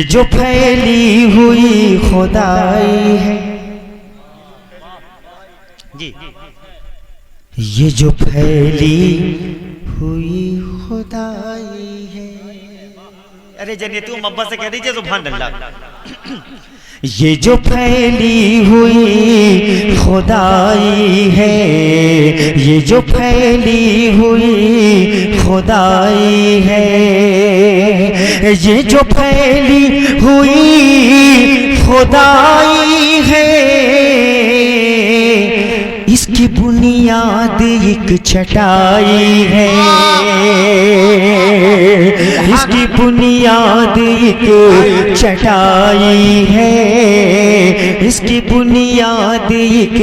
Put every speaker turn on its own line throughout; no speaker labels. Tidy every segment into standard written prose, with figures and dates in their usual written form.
जो फैली हुई खुदाई है जी, ये जो फैली हुई खुदाई है।
अरे जन्नतियों मोहब्बत से कह दीजिए सुभान अल्लाह।
ये जो फैली हुई खुदाई है, ये जो फैली हुई खुदाई है, ये जो फैली हुई खुदाई है, इसकी बुनियाद एक चटाई है, इसकी बुनियाद एक चटाई है, इसकी बुनियाद एक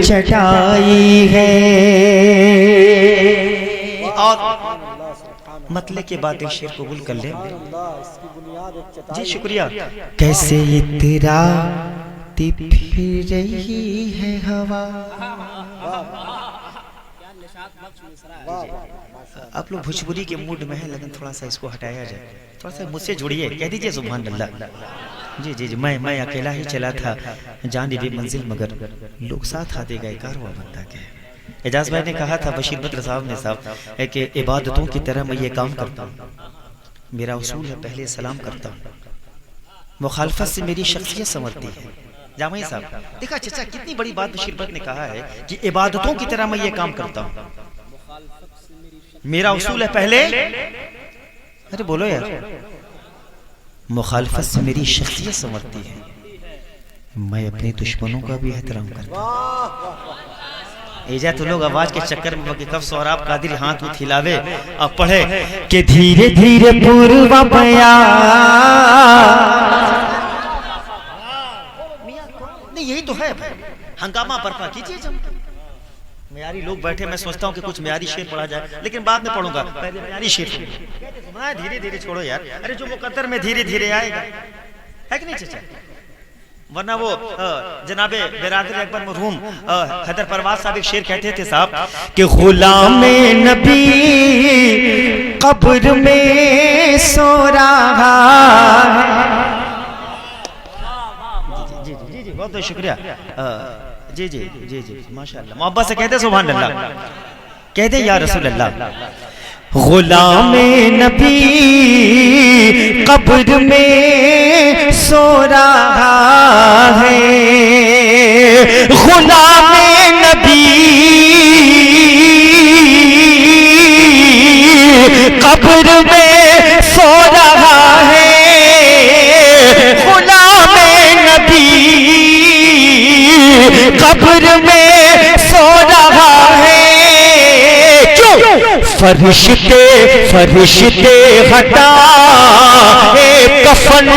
चटाई है।
और मतले के बाद एक शेर कबूल कर ले जी, शुक्रिया।
कैसे इतराती फिर रही है हवा।
आप लोग भोजपुरी के मूड में हैं, लेकिन थोड़ा सा इसको हटाया जाए, थोड़ा सा मुझसे जुड़िए, कह दीजिए सुभान अल्लाह। जी जी जी, मैं अकेला ही चला था जाने भी मंजिल, मगर लोग साथ आते गए कारवां बनता गया। एजाज भाई ने कहा था, बशीर बद्र साहब ने साहब कि इबादतों की तरह मैं ये काम करता हूँ, मेरा उसूल है पहले सलाम करता हूँ, मुखालफत से मेरी शख्सियत संवरती है। जामाई साहब देखा चचा कितनी बड़ी बात बशीर बद्र ने कहा है कि इबादतों की तरह मैं ये काम करता हूँ, मेरा उसूल है पहले, अरे बोलो यार, मुखालफत से मेरी शख्सियत संवरती है, मैं अपने दुश्मनों का भी एहतराम करता हूँ। एजा तो लोग आवाज के चक्कर में कब सौराब कादिर हाथ में हिलावे अब पढ़े
कि धीरे धीरे पूर्वा बया।
नहीं यही तो है भाई, हंगामा बर्पा कीजिए जम। म्यारी लोग बैठे, मैं सोचता हूँ कि कुछ म्यारी शेर पढ़ा जाए, लेकिन बाद में पढ़ूंगा, पहले म्यारी शेर सुना। धीरे धीरे छोड़ो यार, अरे जो मुकद्दर में धीरे धीरे आएगा, है कि नहीं चचा? वरना वो जनाबे बिरादर अकबर मरहूम हैदर परवाज साहब एक शेर कहते थे साहब
कि गुलाम नबी कब्र में सो रहा है।
जी जी जी जी, बहुत बहुत शुक्रिया। जी जी जी जी, माशाअल्लाह, मोहब्बत से कहते सुभान अल्लाह, कहते या रसूल अल्लाह।
गुलाम नबी कब्र में सो रहा है, गुलाम नबी कब्र में सो रहा है, गुलाम नबी कब्र में सो रहा है। फरिश्ते फरिश्ते हटा कफन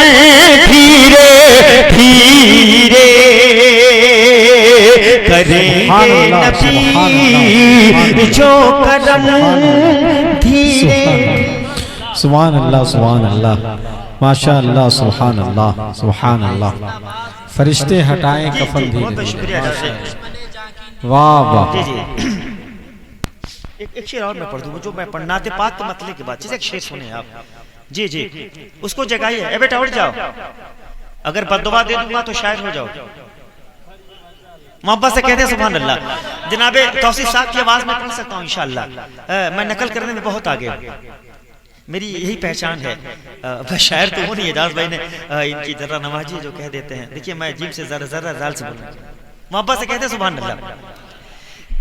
धीरे धीरे करेंगे नबी जो करम धीरे।
सुभान अल्लाह सुभान अल्लाह, माशा अल्लाह, सुभान अल्लाह सुभान अल्लाह। फरिश्ते हटाएं कफन धीरे। वाह वाह।
एक शेर और मैं पढ़ दूं, जो मैं पढ़नाते पाक के मतले के बाद एक शेर सुने आप। जी जी, उसको जगाइए। ए बेटा उठ जाओ, अगर बद्दुआ दे दूंगा तो शायर हो जाओ। मोहब्बत से कहते हैं सुभान अल्लाह। जनाबे तौसीफ साहब की आवाज में पढ़ सकता हूँ इंशाअल्लाह, मैं नकल करने में बहुत आगे हूँ, मेरी यही पहचान है। शायर तो वो नहीं, एजाज भाई ने इनकी जरा नवाजी जो कह देते हैं। देखिए मैं जीभ से जरा जरा जाल से बोलूँ। मोहब्बत से कहते हैं सुभान अल्लाह।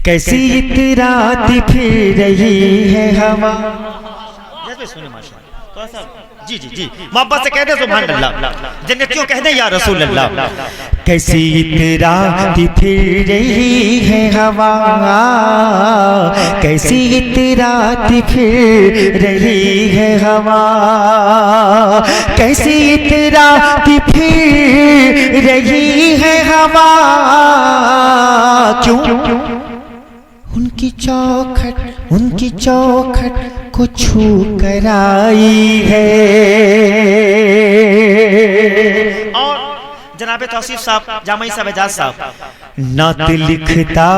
कैसी इतराती फिर रही है हवा।
सुनिए माशाअल्लाह, थोड़ा सा जी जी जी, मोहब्बत से कहते सुभान अल्लाह। जन्नतियों कहते या रसूल अल्लाह।
कैसी इतराती फिर रही है हवा, कैसी इतराती फिर रही है हवा, कैसी इतराती फिर रही है हवा। क्यों? उनकी चौखट को छू कर आई है।
और जनाबे तौसीफ साहब, जामाई साहब, एजाज साहब,
नात लिखता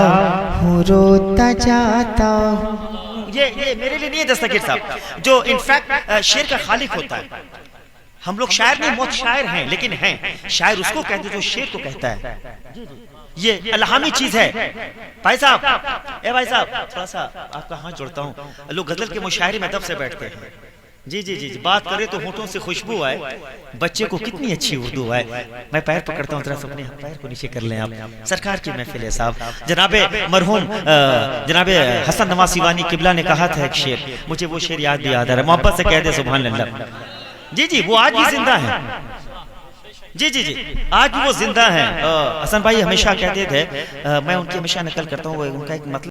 हूँ रोता जाता हूँ।
ये मेरे लिए नहीं है दस्तगीर साहब, जो इनफैक्ट शेर का खालिक होता है, हम लोग शायर नहीं, बहुत शायर हैं, लेकिन हैं शायर उसको कहते जो शेर को कहता है। ये अल्हामी चीज है। भाई साहब, ए भाई साहब, थोड़ा सा आपका हाथ जोड़ता हूँ। लोग गजल के मुशायरे में दब से बैठते हैं। जी जी जी, बात करें तो होठों से खुशबू आए, बच्चे को कितनी अच्छी उर्दू आए। मैं पैर पकड़ता हूँ, तरफ अपने पैर को नीचे कर लें आप। सरकार की महफिल है साहब। जनाबे मरहूम जनाबे हसन नवाज सिवानी किबला ने कहा था एक शेर, मुझे वो शेर याद भी याद आ रहा है, मोहब्बत से कह दे सुभान अल्लाह। जी जी, वो आज भी जिंदा है। जी जी जी, आज भी वो जिंदा है। हसन भाई हमेशा कहते थे, मैं उनकी हमेशा नकल करता हूँ, उनका एक मतलब